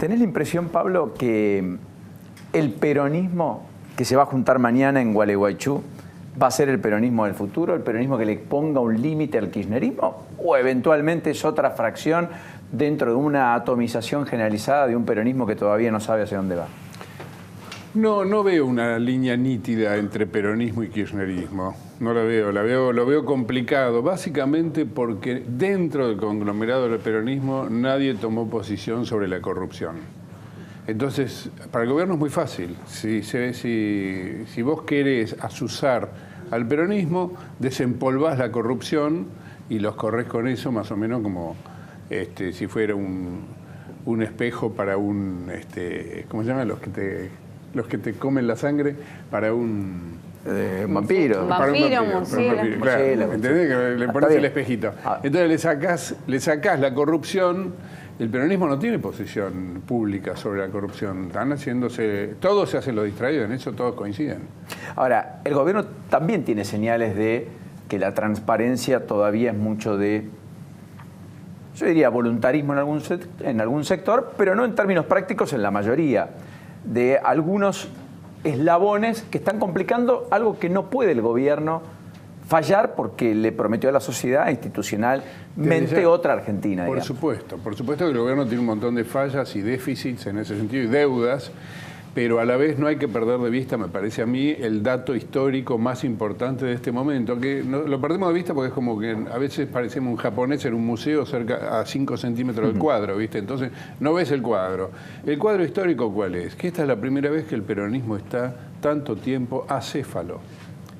¿Tenés la impresión, Pablo, que el peronismo que se va a juntar mañana en Gualeguaychú va a ser el peronismo del futuro, el peronismo que le ponga un límite al kirchnerismo, o eventualmente es otra fracción dentro de una atomización generalizada de un peronismo que todavía no sabe hacia dónde va? No veo una línea nítida entre peronismo y kirchnerismo. No la veo, lo veo complicado, básicamente porque dentro del conglomerado del peronismo nadie tomó posición sobre la corrupción. Entonces, para el gobierno es muy fácil. Si vos querés azuzar al peronismo, desempolvás la corrupción y los corres con eso más o menos como si fuera un espejo para un, ¿cómo se llama? Los que te comen la sangre para un... vampiro. Vampiro, murciélago. Claro, ¿entendés? Que le pones el espejito. Entonces le sacás la corrupción. El peronismo no tiene posición pública sobre la corrupción. Están haciéndose... Todos se hacen los distraídos, en eso todos coinciden. Ahora, el gobierno también tiene señales de que la transparencia todavía es mucho de, yo diría, voluntarismo en algún sector, pero no en términos prácticos en la mayoría, de algunos eslabones que están complicando algo que no puede el gobierno fallar porque le prometió a la sociedad institucionalmente otra Argentina. Por supuesto que el gobierno tiene un montón de fallas y déficits en ese sentido y deudas, pero a la vez no hay que perder de vista, me parece a mí, el dato histórico más importante de este momento, que lo perdemos de vista porque es como que a veces parecemos un japonés en un museo cerca a 5 centímetros del cuadro, ¿viste? Entonces no ves el cuadro. ¿El cuadro histórico cuál es? Que esta es la primera vez que el peronismo está tanto tiempo acéfalo.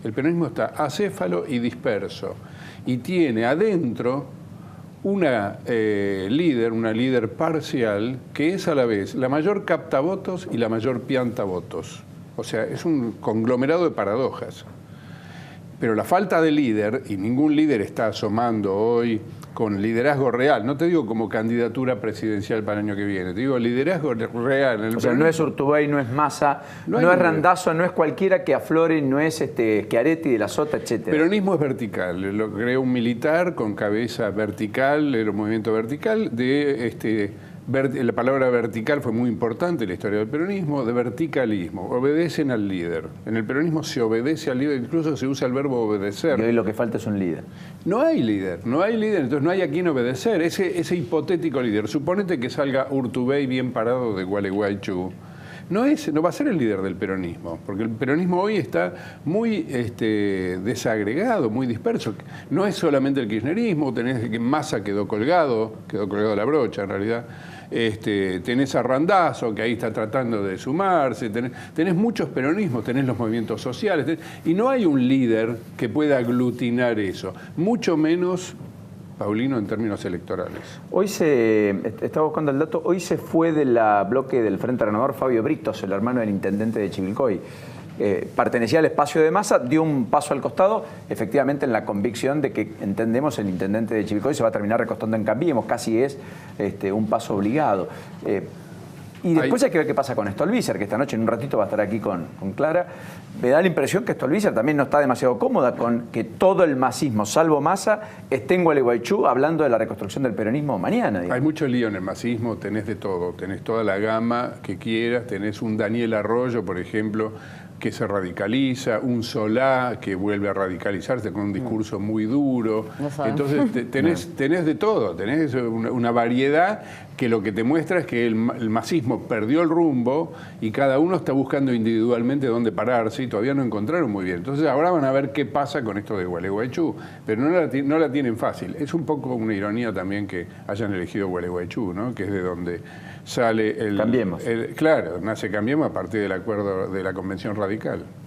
El peronismo está acéfalo y disperso y tiene adentro una líder parcial que es a la vez la mayor captavotos y la mayor piantavotos. O sea, es un conglomerado de paradojas. Pero la falta de líder, y ningún líder está asomando hoy con liderazgo real, no te digo como candidatura presidencial para el año que viene, te digo liderazgo real. O sea, no es Urtubey, no es Massa, no es Randazzo, no es cualquiera que aflore, no es Schiaretti de la Sota, etc. Peronismo es vertical, lo creó un militar con cabeza vertical, el movimiento vertical, la palabra vertical fue muy importante en la historia del peronismo, de verticalismo, obedecen al líder. En el peronismo se obedece al líder, incluso se usa el verbo obedecer. Y hoy lo que falta es un líder. No hay líder, entonces no hay a quién obedecer, ese hipotético líder. Suponete que salga Urtubey bien parado de Gualeguaychú. No va a ser el líder del peronismo, porque el peronismo hoy está muy desagregado, muy disperso. No es solamente el kirchnerismo, tenés que Massa quedó colgado la brocha en realidad. Tenés a Randazzo, que ahí está tratando de sumarse, tenés muchos peronismos, tenés los movimientos sociales, y no hay un líder que pueda aglutinar eso, mucho menos Paulino en términos electorales. Hoy estaba buscando el dato, hoy se fue del bloque del Frente Renovador Fabio Britos, el hermano del intendente de Chivilcoy. Pertenecía al espacio de Massa, dio un paso al costado, efectivamente en la convicción de que entendemos el intendente de Chivilcoy se va a terminar recostando en Cambiemos, casi es un paso obligado. Y después hay que ver qué pasa con Stolbizer, que esta noche en un ratito va a estar aquí con Clara. Me da la impresión que Stolbizer también no está demasiado cómoda con que todo el masismo, salvo Massa, esté en Gualeguaychú hablando de la reconstrucción del peronismo mañana. Digamos. Hay mucho lío en el masismo, tenés de todo, tenés toda la gama que quieras, tenés un Daniel Arroyo, por ejemplo, que se radicaliza, un Solá que vuelve a radicalizarse con un discurso muy duro. Entonces tenés de todo, tenés una variedad que lo que te muestra es que el masismo perdió el rumbo y cada uno está buscando individualmente dónde pararse y todavía no encontraron muy bien. Entonces ahora van a ver qué pasa con esto de Gualeguaychú, pero no la tienen fácil. Es un poco una ironía también que hayan elegido Gualeguaychú, ¿no? Que es de donde sale Cambiemos. Claro, nace Cambiemos a partir del acuerdo de la Convención Radical.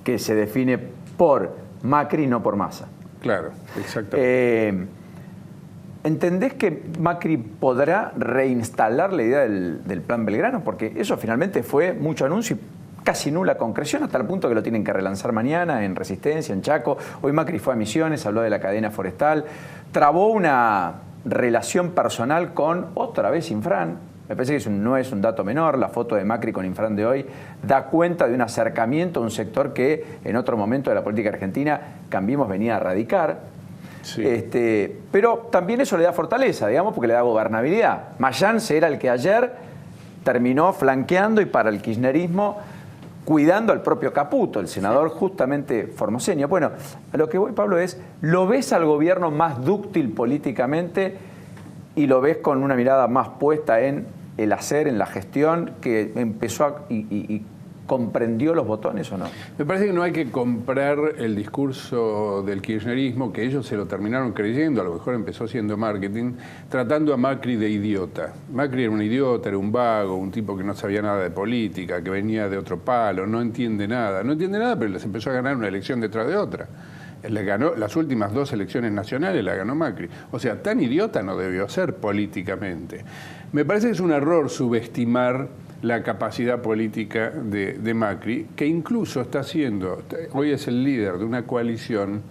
Que se define por Macri, no por Massa. Claro, exactamente. ¿Entendés que Macri podrá reinstalar la idea del Plan Belgrano? Porque eso finalmente fue mucho anuncio y casi nula concreción, hasta el punto que lo tienen que relanzar mañana en Resistencia, en Chaco. Hoy Macri fue a Misiones, habló de la cadena forestal, trabó una relación personal con, otra vez, Infran. Me parece que no es un dato menor. La foto de Macri con Infran de hoy da cuenta de un acercamiento a un sector que en otro momento de la política argentina Cambiemos venía a erradicar. Sí. Pero también eso le da fortaleza, digamos, porque le da gobernabilidad. Mayans era el que ayer terminó flanqueando y para el kirchnerismo cuidando al propio Caputo, el senador justamente formoseño. Bueno, a lo que voy, Pablo, es, ¿lo ves al gobierno más dúctil políticamente y lo ves con una mirada más puesta en el hacer, en la gestión, que empezó y comprendió los botones o no? Me parece que no hay que comprar el discurso del kirchnerismo, que ellos se lo terminaron creyendo, a lo mejor empezó siendo marketing, tratando a Macri de idiota. Macri era un idiota, era un vago, un tipo que no sabía nada de política, que venía de otro palo, no entiende nada, pero les empezó a ganar una elección detrás de otra. Le ganó las últimas 2 elecciones nacionales, la ganó Macri. O sea, tan idiota no debió ser políticamente. Me parece que es un error subestimar la capacidad política de Macri, que incluso está siendo, hoy es el líder de una coalición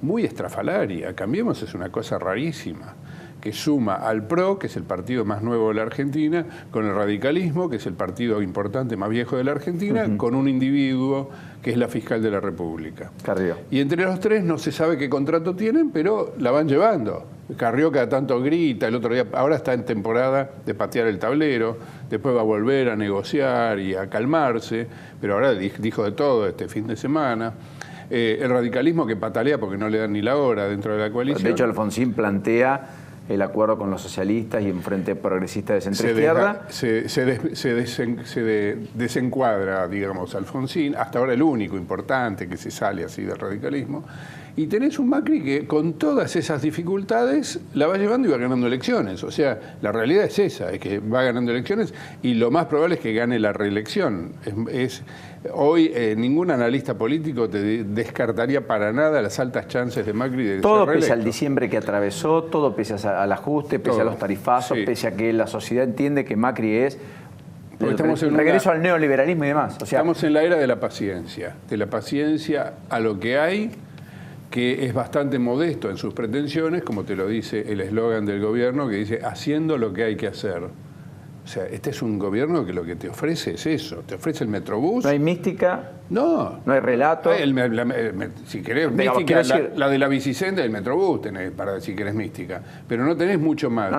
muy estrafalaria. Cambiemos es una cosa rarísima, que suma al PRO, que es el partido más nuevo de la Argentina, con el radicalismo, que es el partido importante más viejo de la Argentina, con un individuo que es la fiscal de la República. Carrió. Y entre los 3 no se sabe qué contrato tienen, pero la van llevando. Carrió cada tanto grita, el otro día, ahora está en temporada de patear el tablero, después va a volver a negociar y a calmarse, pero ahora dijo de todo este fin de semana. El radicalismo que patalea porque no le dan ni la hora dentro de la coalición. De hecho, Alfonsín plantea el acuerdo con los socialistas y un frente progresista de centro-izquierda. Se desencuadra, digamos, Alfonsín, hasta ahora el único importante que se sale así del radicalismo. Y tenés un Macri que con todas esas dificultades la va llevando y va ganando elecciones. O sea, la realidad es esa, es que va ganando elecciones y lo más probable es que gane la reelección. Hoy ningún analista político te descartaría para nada las altas chances de Macri de todo ser reelecto. Pese al diciembre que atravesó, todo pese al ajuste, pese a los tarifazos, sí, pese a que la sociedad entiende que Macri es el regreso al neoliberalismo y demás. O sea, estamos en la era de la paciencia a lo que hay, que es bastante modesto en sus pretensiones, como te lo dice el eslogan del gobierno, que dice haciendo lo que hay que hacer. O sea, este es un gobierno que lo que te ofrece es eso, te ofrece el Metrobús. No hay mística, no hay relato. Si querés mística, la de la bicicenda del Metrobús tenés, para si querés mística, pero no tenés mucho más.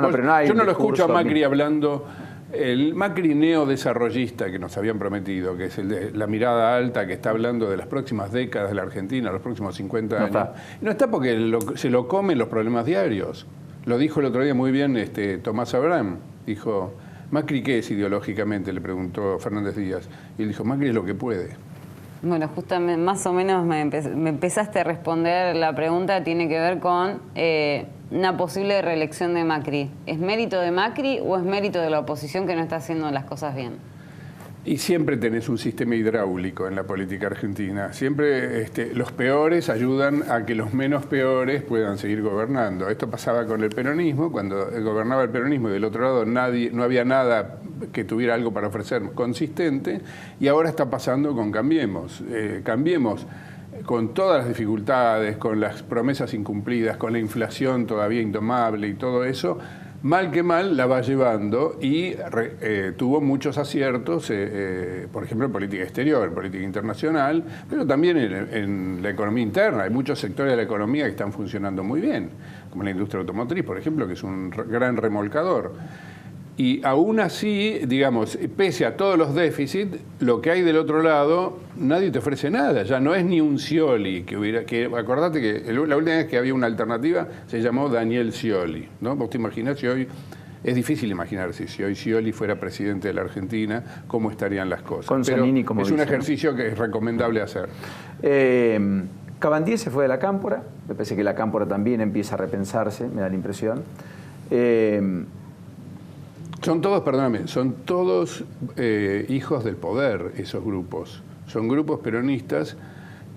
Yo no lo escucho a Macri hablando. El Macri neodesarrollista que nos habían prometido, que es el de la mirada alta, que está hablando de las próximas décadas de la Argentina, los próximos 50 años. No está porque se lo comen los problemas diarios. Lo dijo el otro día muy bien Tomás Abraham. Dijo, ¿Macri qué es ideológicamente?, le preguntó Fernández Díaz. Y él dijo, Macri es lo que puede. Bueno, justamente más o menos me empezaste a responder. La pregunta tiene que ver con una posible reelección de Macri. ¿Es mérito de Macri o es mérito de la oposición que no está haciendo las cosas bien? Y siempre tenés un sistema hidráulico en la política argentina. Siempre los peores ayudan a que los menos peores puedan seguir gobernando. Esto pasaba con el peronismo, cuando gobernaba el peronismo y del otro lado no había nada que tuviera algo para ofrecer consistente, y ahora está pasando con Cambiemos. Cambiemos con todas las dificultades, con las promesas incumplidas, con la inflación todavía indomable y todo eso, mal que mal la va llevando y tuvo muchos aciertos, por ejemplo, en política exterior, en política internacional, pero también en la economía interna. Hay muchos sectores de la economía que están funcionando muy bien, como la industria automotriz, por ejemplo, que es un gran remolcador. Y aún así, digamos, pese a todos los déficits, lo que hay del otro lado, nadie te ofrece nada. Ya no es ni un Scioli, acordate que la última vez que había una alternativa se llamó Daniel Scioli, ¿no? Vos te imaginás si hoy, es difícil imaginarse si hoy Scioli fuera presidente de la Argentina, cómo estarían las cosas. Con Zanini, como es un ejercicio que es recomendable hacer. Cabandier se fue de la Cámpora, me parece que la Cámpora también empieza a repensarse, me da la impresión. Son todos hijos del poder, esos grupos. Son grupos peronistas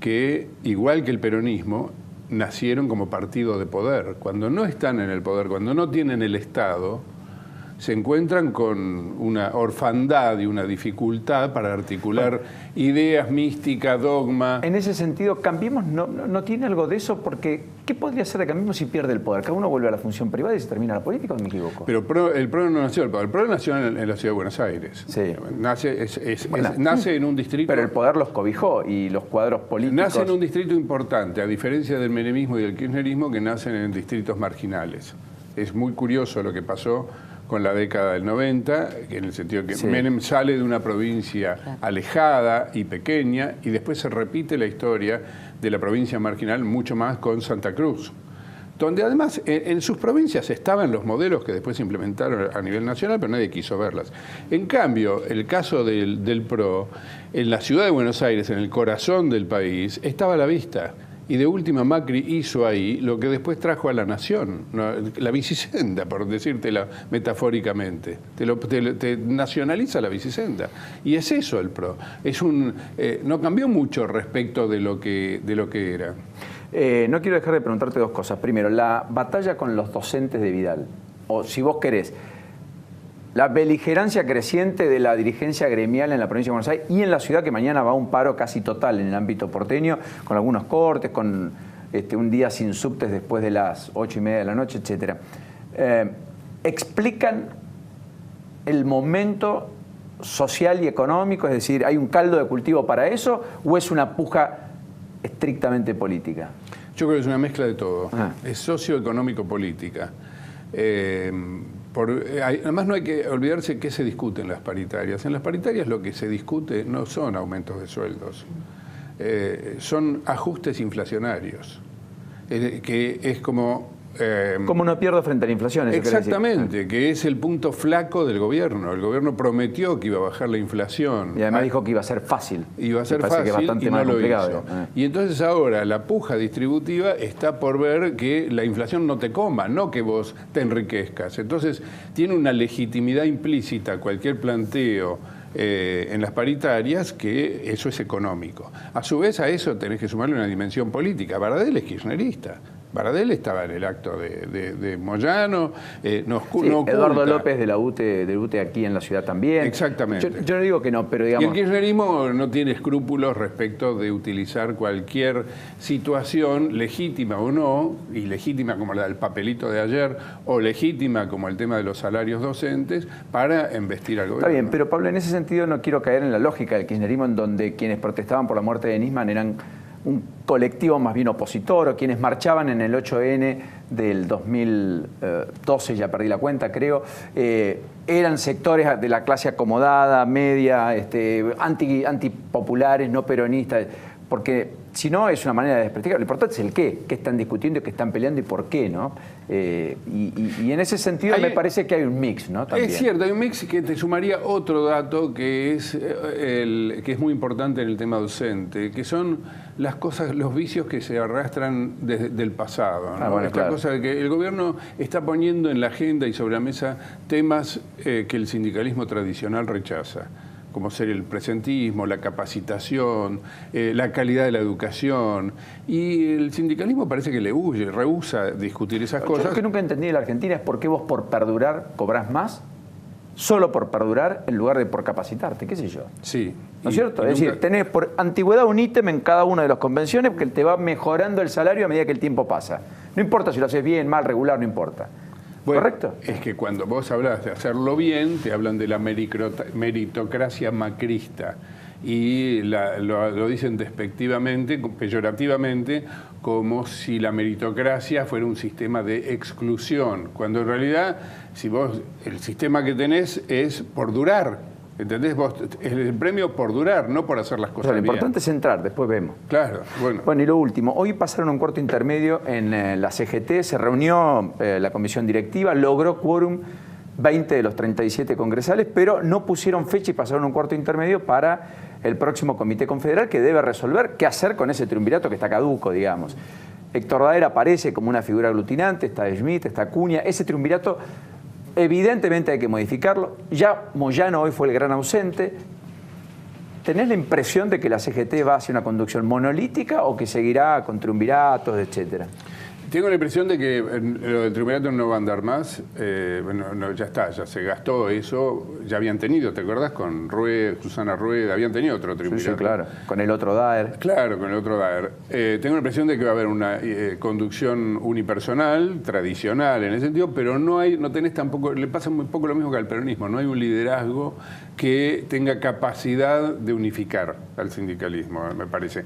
que, igual que el peronismo, nacieron como partido de poder. Cuando no están en el poder, cuando no tienen el Estado, se encuentran con una orfandad y una dificultad para articular ideas, mística, dogma. En ese sentido, Cambiemos no tiene algo de eso, porque ¿qué podría ser de Cambiemos si pierde el poder? Cada uno vuelve a la función privada y se termina la política, ¿o me equivoco? Pero el PRO no nació del poder. El PRO nació en la ciudad de Buenos Aires. Sí. Nace en un distrito... Pero el poder los cobijó y los cuadros políticos... Nace en un distrito importante, a diferencia del menemismo y del kirchnerismo, que nacen en distritos marginales. Es muy curioso lo que pasó con la década del 90, en el sentido que Menem sale de una provincia alejada y pequeña, y después se repite la historia de la provincia marginal mucho más con Santa Cruz, donde además en sus provincias estaban los modelos que después se implementaron a nivel nacional, pero nadie quiso verlas. En cambio, el caso del PRO, en la ciudad de Buenos Aires, en el corazón del país, estaba a la vista. Y de última Macri hizo ahí lo que después trajo a la nación, ¿no? La bicicenda, por decírtela metafóricamente. Te nacionaliza la bicicenda. Y es eso el PRO. No cambió mucho respecto de lo que era. No quiero dejar de preguntarte dos cosas. Primero, la batalla con los docentes de Vidal, o si vos querés, la beligerancia creciente de la dirigencia gremial en la provincia de Buenos Aires y en la ciudad, que mañana va a un paro casi total en el ámbito porteño, con algunos cortes, con un día sin subtes después de las 8:30 de la noche, etc. ¿Explican el momento social y económico? Es decir, ¿hay un caldo de cultivo para eso o es una puja estrictamente política? Yo creo que es una mezcla de todo. Es socioeconómico-política. Además no hay que olvidarse qué se discute en las paritarias. En las paritarias lo que se discute no son aumentos de sueldos, son ajustes inflacionarios, que es como... ¿Cómo no pierdo frente a la inflación? Eso exactamente, que es el punto flaco del gobierno. El gobierno prometió que iba a bajar la inflación. Y además dijo que iba a ser fácil. Iba a ser fácil y no lo hizo. Y entonces ahora la puja distributiva está por ver que la inflación no te coma, no que vos te enriquezcas. Entonces tiene una legitimidad implícita cualquier planteo en las paritarias, que eso es económico. A su vez a eso tenés que sumarle una dimensión política. Baradel es kirchnerista. Baradel estaba en el acto de Moyano, no oculta. Eduardo López de la UTE aquí en la ciudad también. Exactamente. Yo no digo que no, pero digamos... Y el kirchnerismo no tiene escrúpulos respecto de utilizar cualquier situación, legítima o no, ilegítima como la del papelito de ayer, o legítima como el tema de los salarios docentes, para embestir al gobierno. Está bien, pero Pablo, en ese sentido no quiero caer en la lógica del kirchnerismo, en donde quienes protestaban por la muerte de Nisman eran un colectivo más bien opositor, o quienes marchaban en el 8N del 2012, ya perdí la cuenta, creo, eran sectores de la clase acomodada, media, antipopulares, no peronistas, porque si no es una manera de desprestigiar. Lo importante es el qué están discutiendo, qué están peleando y por qué, ¿no? Y en ese sentido me parece que hay un mix, ¿no? También. Es cierto, hay un mix que te sumaría otro dato que es muy importante en el tema docente, que son las cosas, los vicios que se arrastran desde el pasado, ¿no? Esta cosa de que el gobierno está poniendo en la agenda y sobre la mesa temas que el sindicalismo tradicional rechaza, como ser el presentismo, la capacitación, la calidad de la educación. Y el sindicalismo parece que le rehúsa discutir esas cosas. Yo lo que nunca entendí de la Argentina es por qué vos por perdurar cobrás más, solo por perdurar, en lugar de por capacitarte, qué sé yo. Sí. ¿No es cierto? Es decir, tenés por antigüedad un ítem en cada una de las convenciones que te va mejorando el salario a medida que el tiempo pasa. No importa si lo haces bien, mal, regular, no importa. Bueno, ¿correcto? Es que cuando vos hablas de hacerlo bien, te hablan de la meritocracia macrista. Y lo dicen despectivamente, peyorativamente, como si la meritocracia fuera un sistema de exclusión, cuando en realidad, si vos, el sistema que tenés es por durar. ¿Entendés? Vos, es el premio por durar, no por hacer las cosas bien. Lo importante es entrar, después vemos. Claro, bueno. Bueno, y lo último, hoy pasaron un cuarto intermedio en la CGT, se reunió la comisión directiva, logró quórum 20 de los 37 congresales, pero no pusieron fecha y pasaron un cuarto intermedio para el próximo comité confederal, que debe resolver qué hacer con ese triunvirato que está caduco, digamos. Héctor Daer aparece como una figura aglutinante, está Schmidt, está Acuña, ese triunvirato evidentemente hay que modificarlo. Ya Moyano hoy fue el gran ausente. ¿Tenés la impresión de que la CGT va hacia una conducción monolítica o que seguirá con triunviratos, etcétera? Tengo la impresión de que lo del triunvirato no va a andar más. Ya está, ya se gastó eso. Ya habían tenido, ¿te acordás? Con Susana Rueda, habían tenido otro triunvirato. Sí, claro. Con el otro Daer. Claro, con el otro Daer. Tengo la impresión de que va a haber una conducción unipersonal, tradicional en ese sentido, pero no tenés tampoco, le pasa muy poco lo mismo que al peronismo. No hay un liderazgo que tenga capacidad de unificar al sindicalismo, me parece.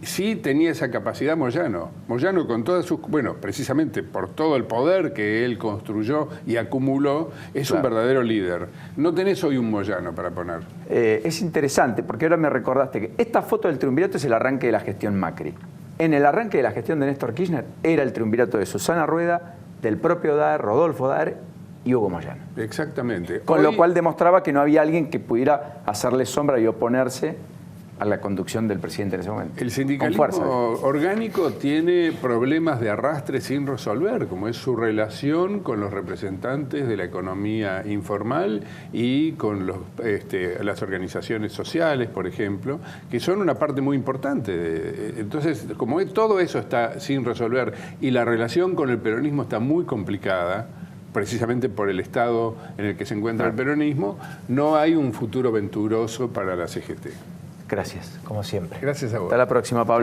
Sí tenía esa capacidad Moyano. Moyano con todas sus... Bueno, precisamente por todo el poder que él construyó y acumuló, es un verdadero líder. No tenés hoy un Moyano para poner. Es interesante, porque ahora me recordaste que esta foto del triunvirato es el arranque de la gestión Macri. En el arranque de la gestión de Néstor Kirchner era el triunvirato de Susana Rueda, del propio Daer, Rodolfo Daer y Hugo Moyano. Exactamente. Con lo cual demostraba que no había alguien que pudiera hacerle sombra y oponerse a la conducción del presidente en ese momento. El sindicalismo orgánico tiene problemas de arrastre sin resolver, como es su relación con los representantes de la economía informal y con las organizaciones sociales, por ejemplo, que son una parte muy importante. Entonces, como todo eso está sin resolver y la relación con el peronismo está muy complicada, precisamente por el estado en el que se encuentra el peronismo, no hay un futuro venturoso para la CGT. Gracias, como siempre. Gracias a vos. Hasta la próxima, Pablo.